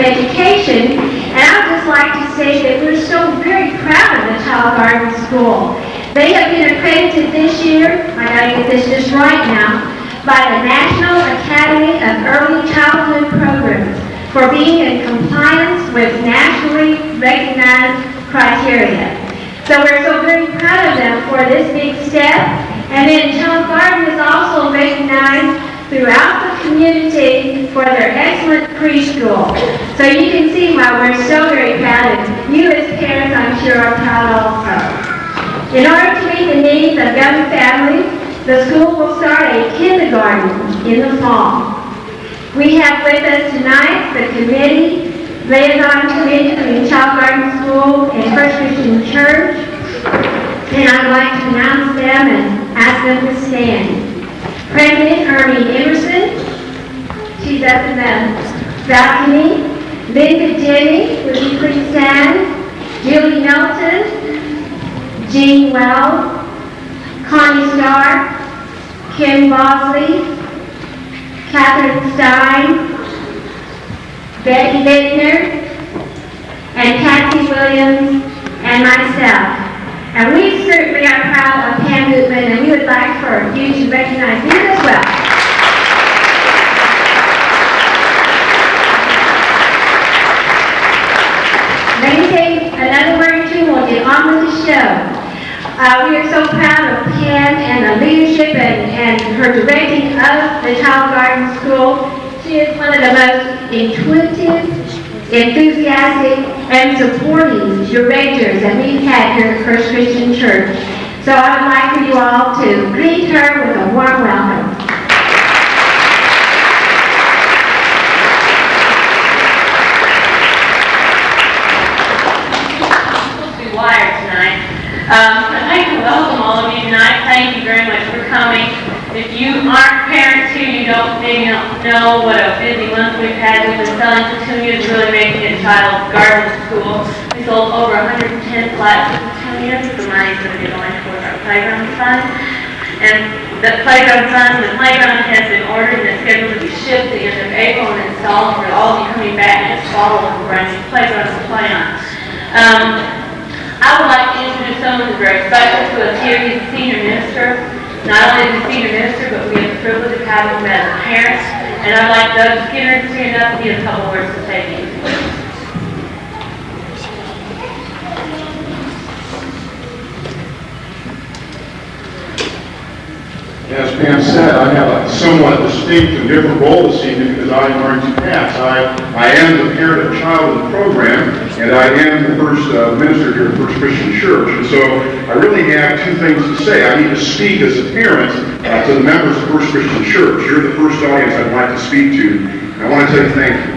education. And I would just like to say that we're so very proud of the Child Garden School. They have been accredited this year, I gotta get this just right now, by the National Academy of Early Childhood Programs for being in compliance with nationally recognized criteria. So we're so very proud of them for this big step. And then Child Garden is also recognized throughout the community for their excellent preschool. So you can see why we're so very proud of you as parents, I'm sure, are proud also. In order to meet the needs of young families, the school will start a kindergarten in the fall. We have with us tonight the committee, liaison committee between Child Garden School and First Christian Church. And I'd like to announce them and ask them to stand. President Ernie Emerson, she's up in the balcony. Linda Jenny, would you please stand? Julie Nelson, Jean Wells, Connie Starr, Kim Bosley, Catherine Stein, Betty Littner, and Patsy Williams, and myself. And we certainly are proud of Pam Gutman, and we would like for you to recognize you as well. Let me say another word or two, we'll get on with the show. We are so proud of Pam and the leadership and her directing of the Child Garden School. She is one of the most intuitive, enthusiastic, and supporting directors that we've had here at First Christian Church. So I would like for you all to greet her with a warm welcome. I'd like to welcome all of you tonight. Thank you very much for coming. If you aren't parents here, you maybe don't know what a busy month we've had. We've been selling petunias, really making it Child Garden School. We sold over 110 flats of petunias. The money's going to be going towards our playground fund. And the playground has been ordered and is scheduled to be shipped at the end of April and installed for all of you coming back next fall with a brand new playground to play on. I would like to introduce someone who's very special to us here. He's a senior minister. Not only is he a senior minister, but we have the privilege of having him as a parent. And I'd like Doug Skinner to stand up and give a couple words to say to you. As Pam said, I have a somewhat distinct and different role this evening because I am wearing two hats. I am the parent of a child in the program, and I am the first minister here at First Christian Church. And so I really have two things to say. I need to speak as a parent to the members of First Christian Church. You're the first audience I'd like to speak to. And I want to tell you thank you.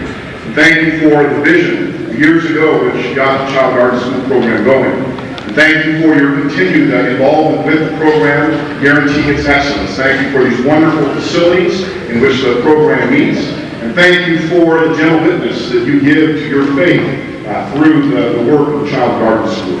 And thank you for the vision years ago which got the Child Garden School program going. Thank you for your continued involvement with the program, guaranteeing its excellence. Thank you for these wonderful facilities in which the program meets. And thank you for the gentle witness that you give to your faith through the work of the Child Garden School.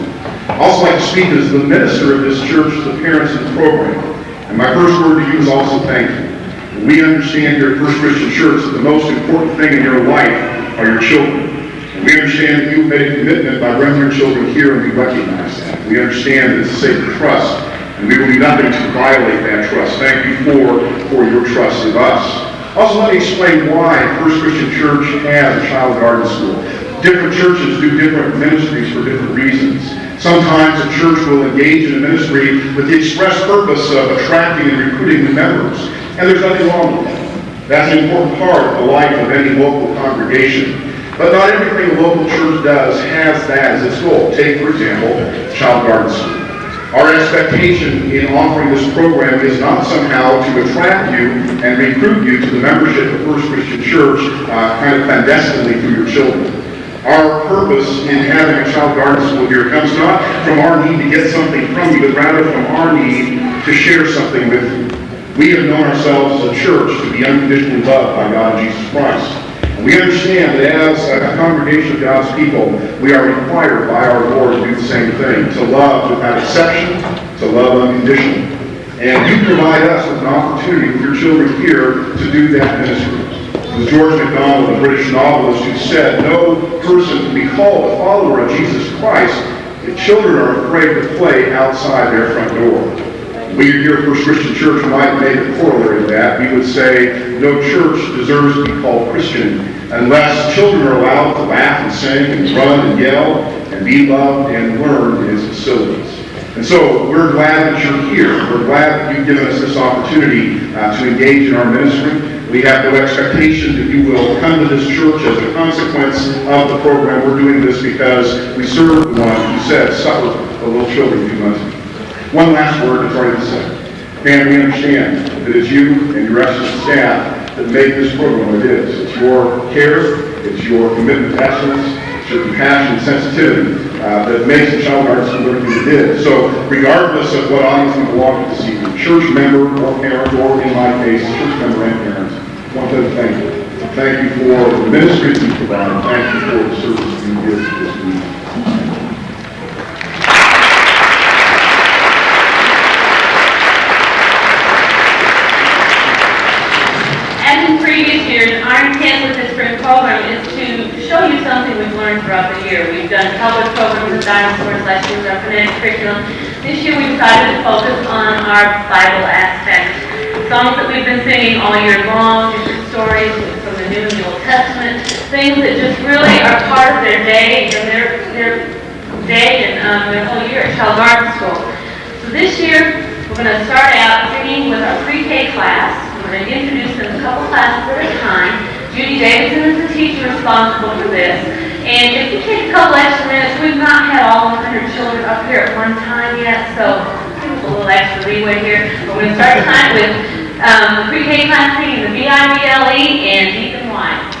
I'd also like to speak as the minister of this church to the parents of the program. And my first word to you is also thank you. We understand here at First Christian Church that the most important thing in your life are your children. We understand that you've made a commitment by bringing your children here, and we recognize that. We understand that it's a sacred trust, and we will do nothing to violate that trust. Thank you for your trust of us. Also, let me explain why First Christian Church has a Child Garden School. Different churches do different ministries for different reasons. Sometimes a church will engage in a ministry with the express purpose of attracting and recruiting new members, and there's nothing wrong with that. That's an important part of the life of any local congregation. But not everything a local church does has that as its goal. Take, for example, Child Garden School. Our expectation in offering this program is not somehow to attract you and recruit you to the membership of First Christian Church kind of clandestinely through your children. Our purpose in having a Child Garden School here comes not from our need to get something from you, but rather from our need to share something with you. We have known ourselves as a church to be unconditionally loved by God and Jesus Christ. We understand that as a congregation of God's people, we are required by our Lord to do the same thing, to love without exception, to love unconditionally. And you provide us with an opportunity with your children here to do that ministry. was George MacDonald, a British novelist, who said, "No person can be called a follower of Jesus Christ if children are afraid to play outside their front door." We here at First Christian Church might make a corollary to that. We would say no church deserves to be called Christian unless children are allowed to laugh and sing and run and yell and be loved and learn in its facilities. And so we're glad that you're here. We're glad that you've given us this opportunity to engage in our ministry. We have no expectation that you will come to this church as a consequence of the program. We're doing this because we serve the one who said, "Suffer the little children if you must." One last word that's already said. And we understand that it's you and your excellent staff that make this program what it is. It's your care, it's your commitment to excellence, it's your compassion and sensitivity that makes the Child Guard School everything it is. So regardless of what audience you belong to this evening, church member or parent, or in my case, church member and parent, I want to thank you. Thank you for the ministry that you provide. Thank you for the service you give to this community. As in previous years, our intent with this spring program is to show you something we've learned throughout the year. We've done public programs with dinosaurs last year with our phonetic curriculum. This year we decided to focus on our Bible aspect. Songs that we've been singing all year long, different stories from the New and the Old Testament, things that just really are part of their day and their day and their whole year at Child Garden School. So this year we're going to start out singing with our pre-K class. We're going to introduce them a couple classes at a time. Judy Davidson is the teacher responsible for this. And if you take a couple extra minutes, we've not had all 100 children up here at one time yet, so give us a little extra leeway here. But we're going to start tonight with the pre-K class singing the BIBLE and Deep and Wide.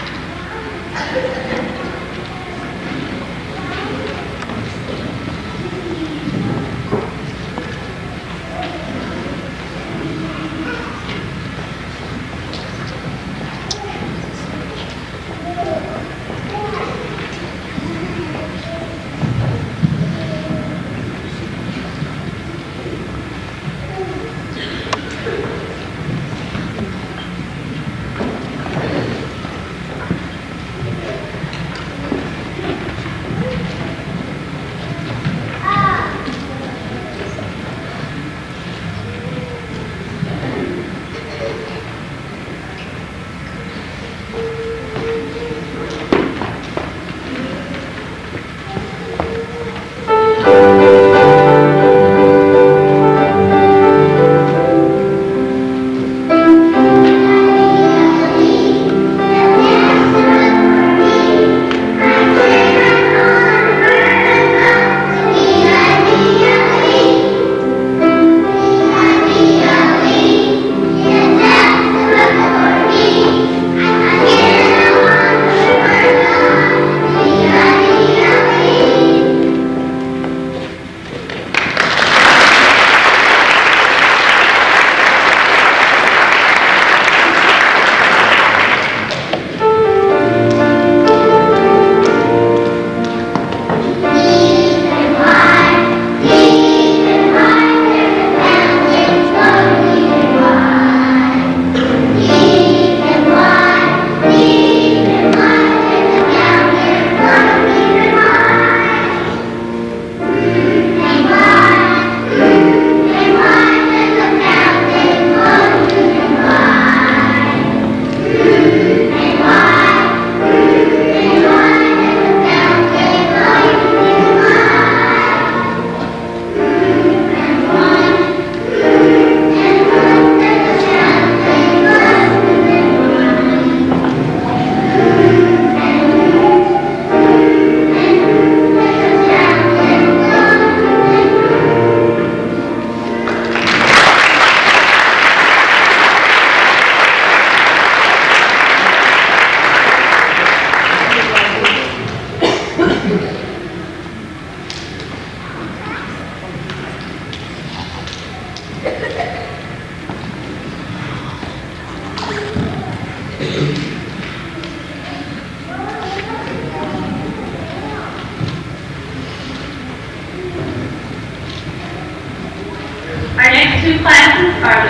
Our next two classes are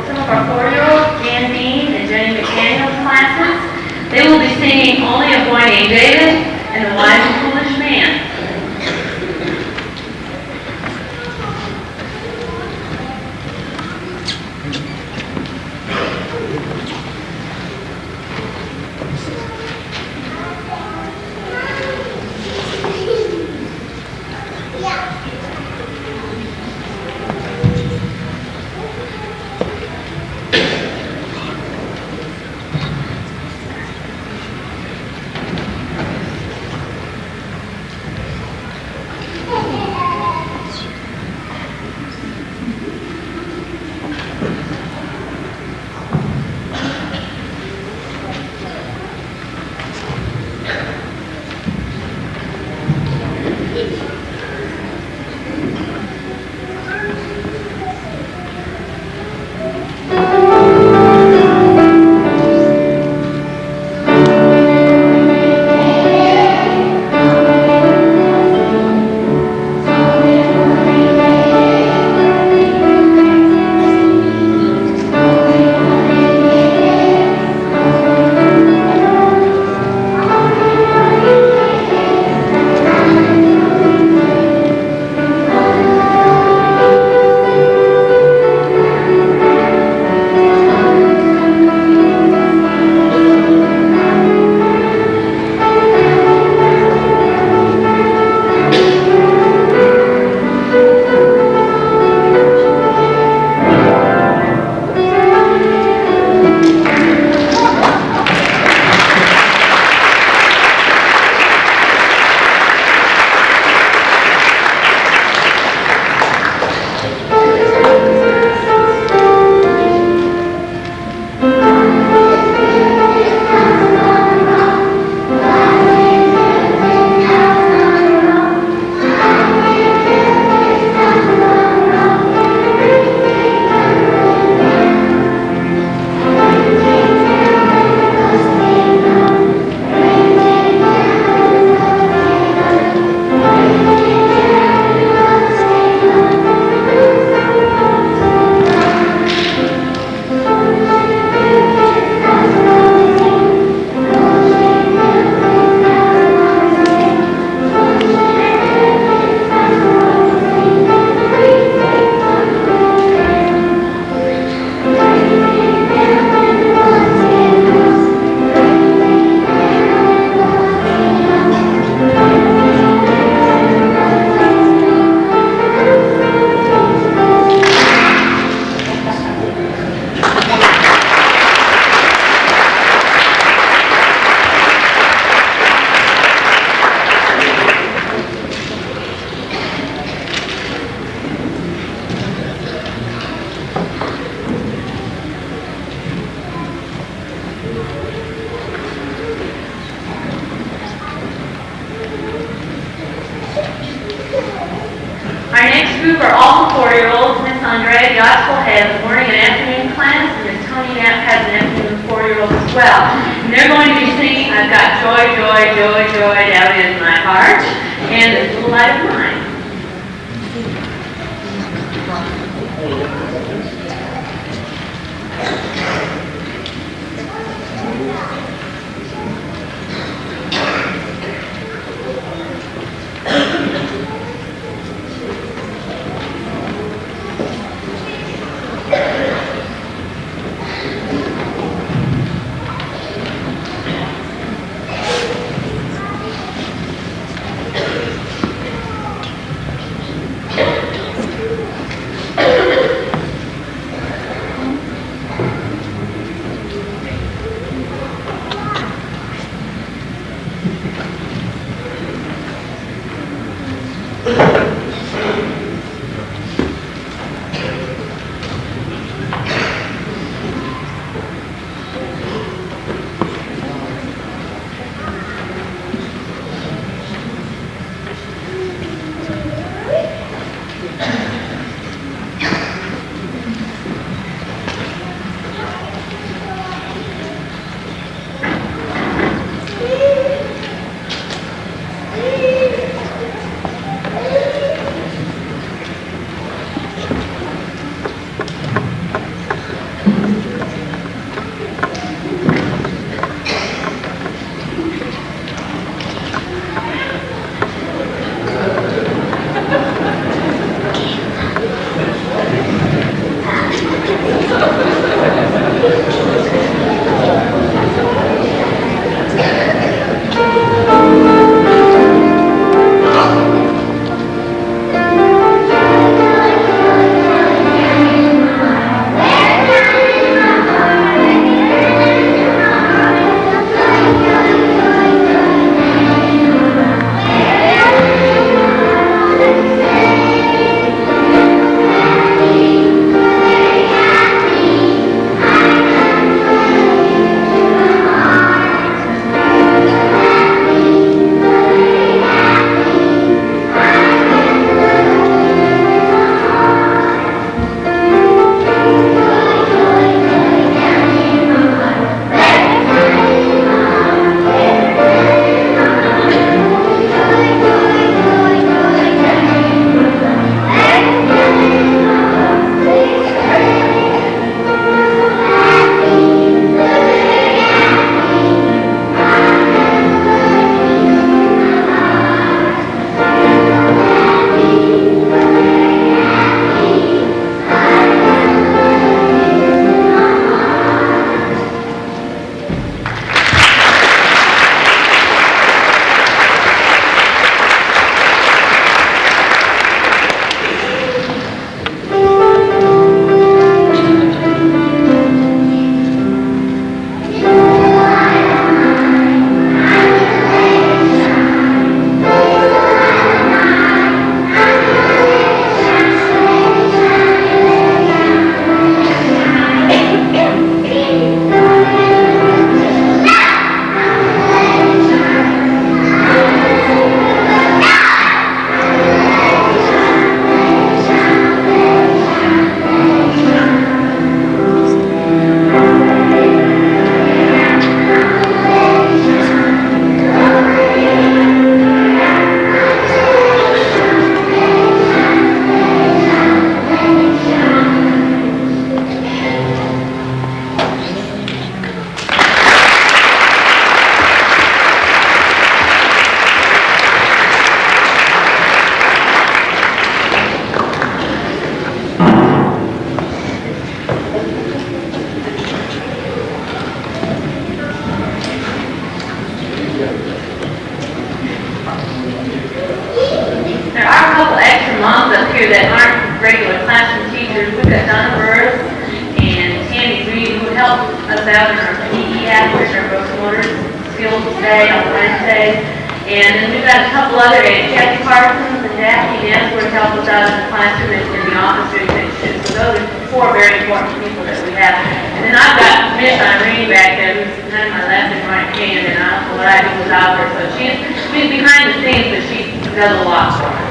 some of our 4-year-olds, Jan Bean and Jenny McDaniel's classes. They will be singing Only a Boy Named David and The Wise and Foolish Man. Our next group are all 4-year-olds. Miss Andrea Gospel has a morning and afternoon class, and Miss Tony Knapp has an afternoon 4-year-old as well. And they're going to be singing, I've got joy, joy, joy, joy down in my heart, and this little light of mine. Day on Wednesdays. And then we've got a couple other aides, Kathy Parsons and Daphne Nansworth help us out in the classroom and in the office doing things too. So those are four very important people that we have. And then I've got Miss Irene back there, who's kind of my left and right hand, and I don't know what I do without her. So she's behind the scenes, but she does a lot for us.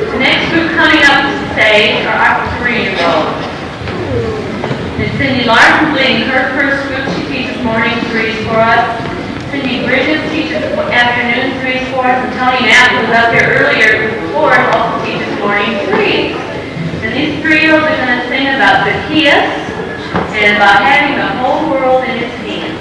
The next group coming up to the stage are our 3-year-olds. And Cindy Larson leading her first group. She teaches morning 3s for us. Cindy Bridges teaches afternoon 3s for us. And Tony Knapp, who was up here earlier before, also teaches morning 3s. And these 3-year-olds are going to sing about the kiss and about having the whole world in its hands.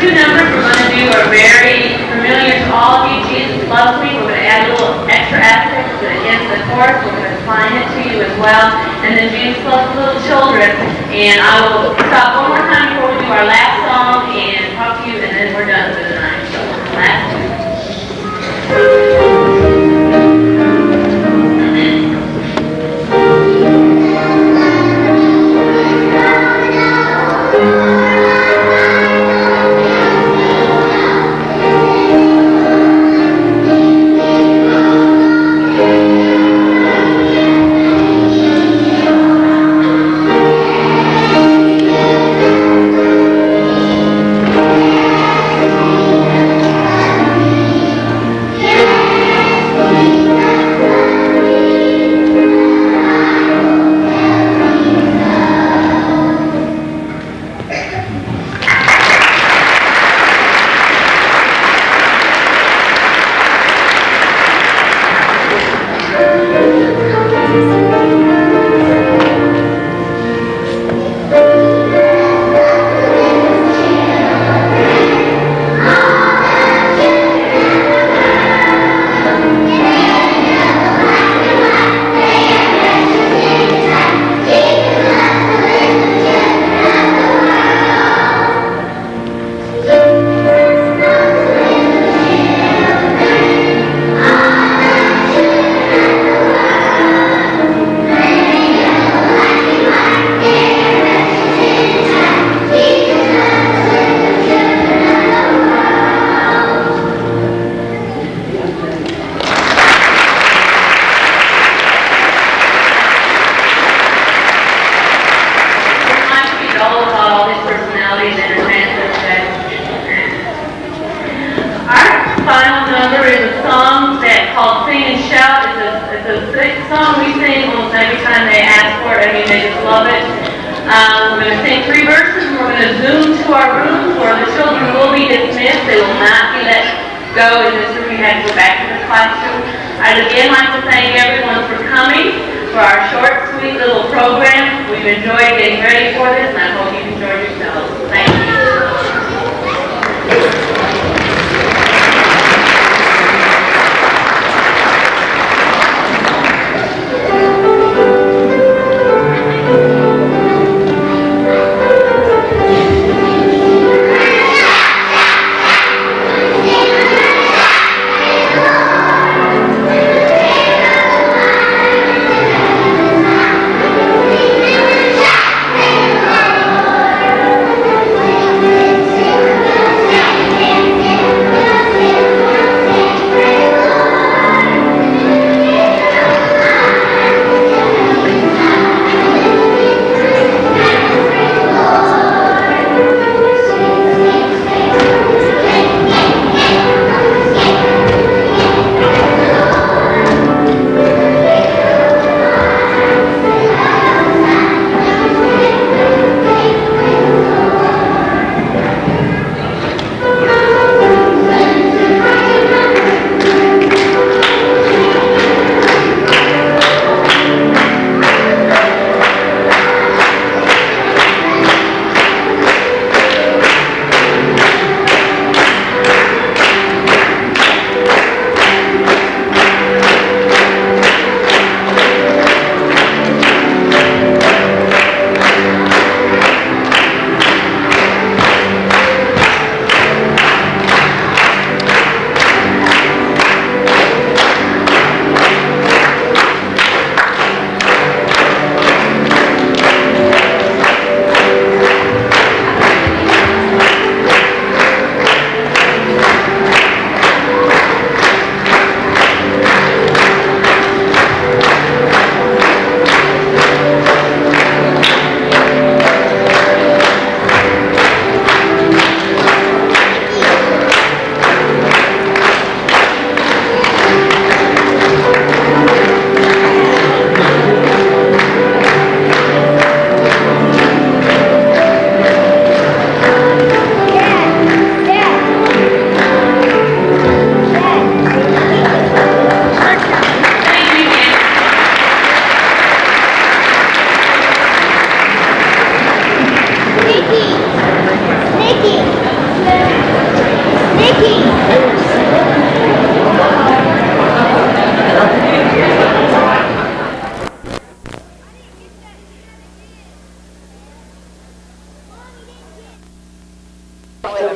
two numbers we're going to do are very familiar to well, and then Jesus loves little children. And I will stop one more time before we do our last song and talk to you, and then we're done for the night. So, last two.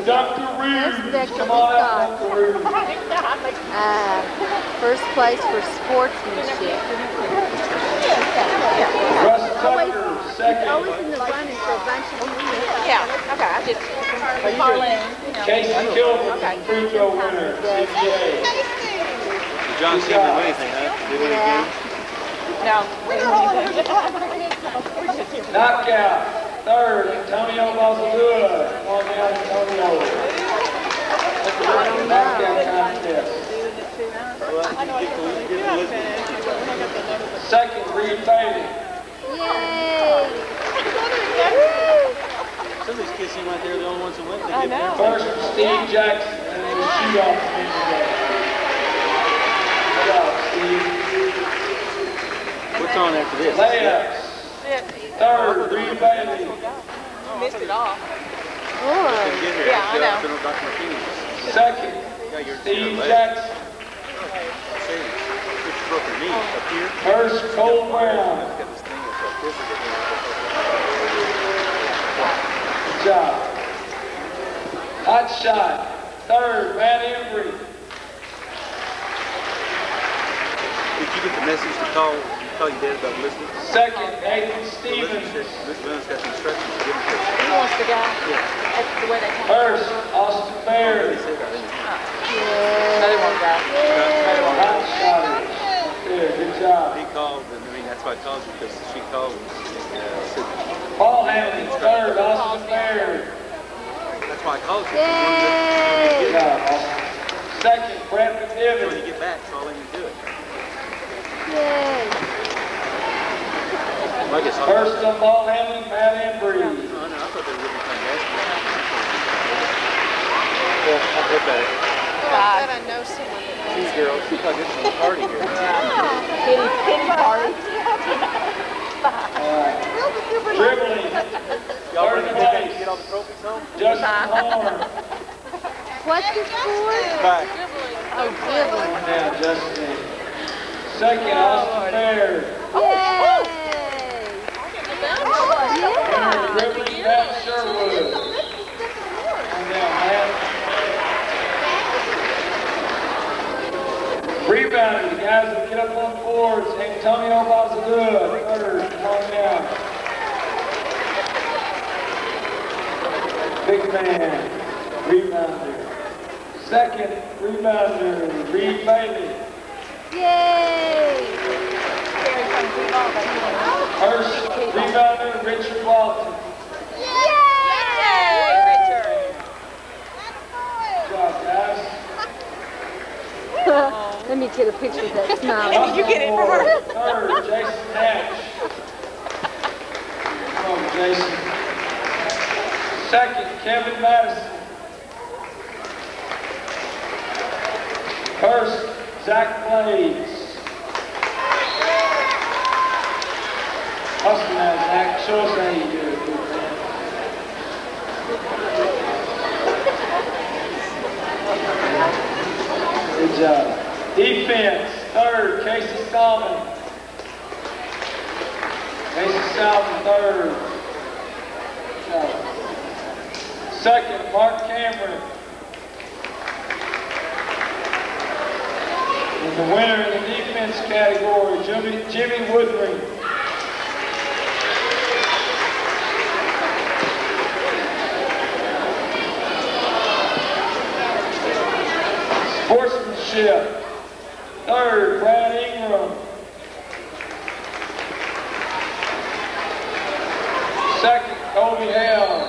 Dr. Reeves. Come on up, Dr. Reeves. First place for sportsmanship. Russ Tucker, second. Always in the running for a bunch of years. Yeah, okay, I did. Casey Kilburn, free throw winner, CPA. John Cena didn't win anything, huh? Did win Yeah. No. Knockout, third, Antonio Balsadua. Come on down, Antonio. Knockout contest. Second, Reed Bailey. Yay! Some of these kids seem like they're the only ones who went. I know. First, Steve Jackson, and then the shoot-off. Good job, Steve. What's on after this? Layups. Third, Reed Bailey. Missed it all. Yeah, I know. Second, Steve Jackson. Broke your knee up here. First, Cole Brown. Got this thing that's like this. Good job. Hot shot. Third, Matt Embry. Did you get the message to call your dad about listening? Second, Nathan Stevens. This Vince got some instructions to give him. He wants to go. That's the way they come. First, Austin Baird. No, they won't go. Hot shot. There, good job. He called, and I mean, that's why I called you, because she called and said, Ball handling. Third, Austin Baird. that's why I called you. Yay! Good job, Austin. Second, Brett When McNiven. you get back, call him and do it. Yay! Well, I guess I'll First on ball handling, Matt Embry. No, I thought they were really playing basketball. Well, I'll look at it. I know someone that These girls, she thought this was a party here. Kitty party. Dribbling. Y'all Third ready to place, get all the trophies home? Justin Horn. What's the score? Back. Oh, dribbling. Now, Justin. Second, Austin Baird. Yay! Dribbling, Matt Sherwood. And now, Matt. Rebounding, the guys that get up on the boards. Antonio Balsadua, third, come on down. Big man, rebounder. Second, rebounder, Reed Bailey. Yay! First, rebounder, Richard Walton. Yay! Good job, guys. Let me get a picture of that smile. You get it for her. Third, Jason Hatch. Come on, Jason. Second, Kevin Madison. First, Zach Blades. Hustle now, Zach. Show us how you do it. Good job. Defense, third, Casey Salmon. Casey Salmon, third. Good job. Second, Mark Cameron. And the winner in the defense category, Jimmy Woodring. Sportsmanship, third, Brad Ingram. Second, Kobe Hale.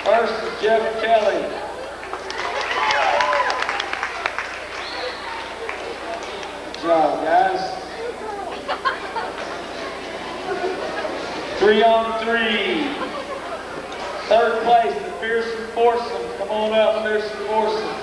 First is Jeff Kelly. Good job, guys. 3-on-3. Third place, the Pearson Foursome. Come on up, Pearson Foursome.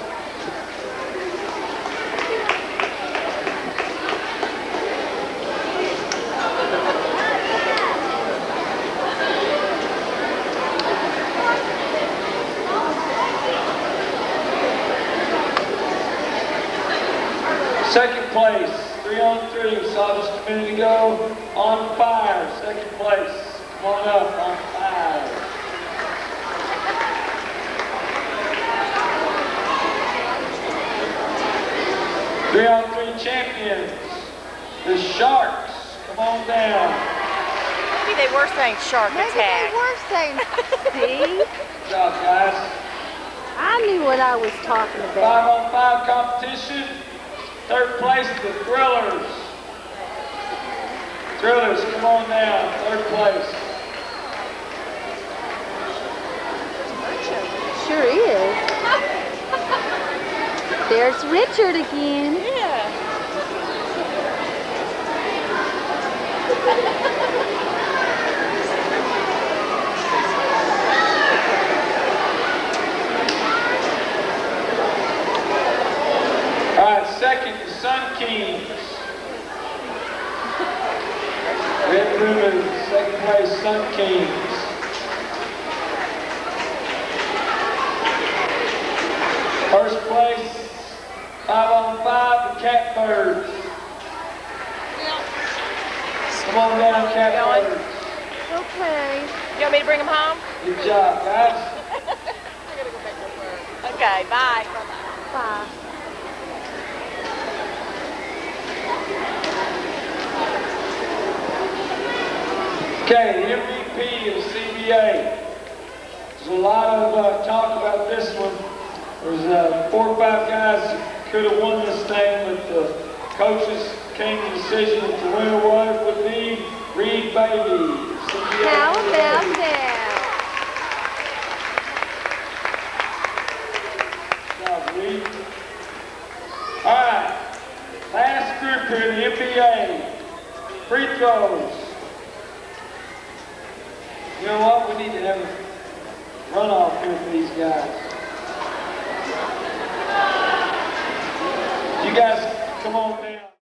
Second place, 3-on-3. Saw just a minute ago. On fire, second place. Come on up, on fire. 3-on-3 champions, the Sharks. Come on down. Maybe they were saying shark Maybe they attack. were saying, see? Good job, guys. I knew what I was talking about. 5-on-5 competition. Third place, the Thrillers. Thrillers, come on down. Third place. Sure is. There's Richard again. Yeah. All right, second, the Sun Kings. Red ribbon, second place, Sun Kings. First place, 5-on-5, the Catbirds. Come on down, Catbirds. Okay. You want me to bring them home? Good job, guys. Okay, bye. Bye. Okay, MVP of CBA. There's a lot of talk about this one. There's 4 or 5 guys who could have won this thing, but the coaches came to the decision that the winner would be Reed Baby. CBA. How about that? Good job, Reed. All right, last group here in the NBA. Free throws. You know what? We need to have a runoff here for these guys. You guys, come on down.